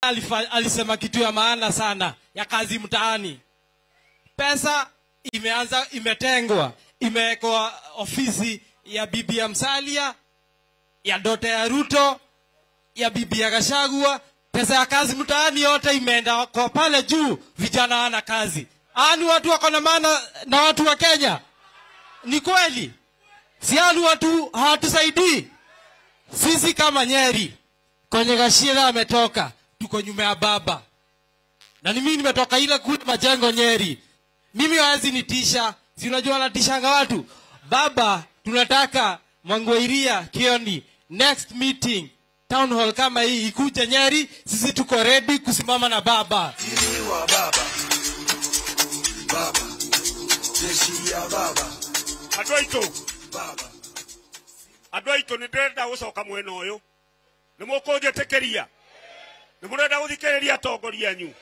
alisema kitu ya maana sana ya kazi mtaani. Pesa imetengwa, imewekwa ofisi ya bibi ya Musalia, ya Dota ya Ruto, ya bibi ya Gachagua. Pesa ya kazi mtaani yote imeenda kwa pale juu, vijana wana kazi. Ani watu wako na maana na watu wa Kenya. Ni kweli? Si ani watu hawatusaidii. Sisi kama Nyeri, kwenye Gachagua ametoka, tuko nyuma ya baba. Na mimi nimetoka ile kule Majengo Nyeri. Mimi hawezi nitisha, si unajua anatishanga watu. Baba, tunataka Mangweiria Kioni next meeting town hall kama hii ikuje Nyeri, sisi tuko ready kusimama na baba. Wa baba. Baba. Jeshi ya baba. Baba. Adwaito ni ndenda gucoka mwena uyu. Ni mukunjetekeria. Ni murenda guthikereria atongoria anyu.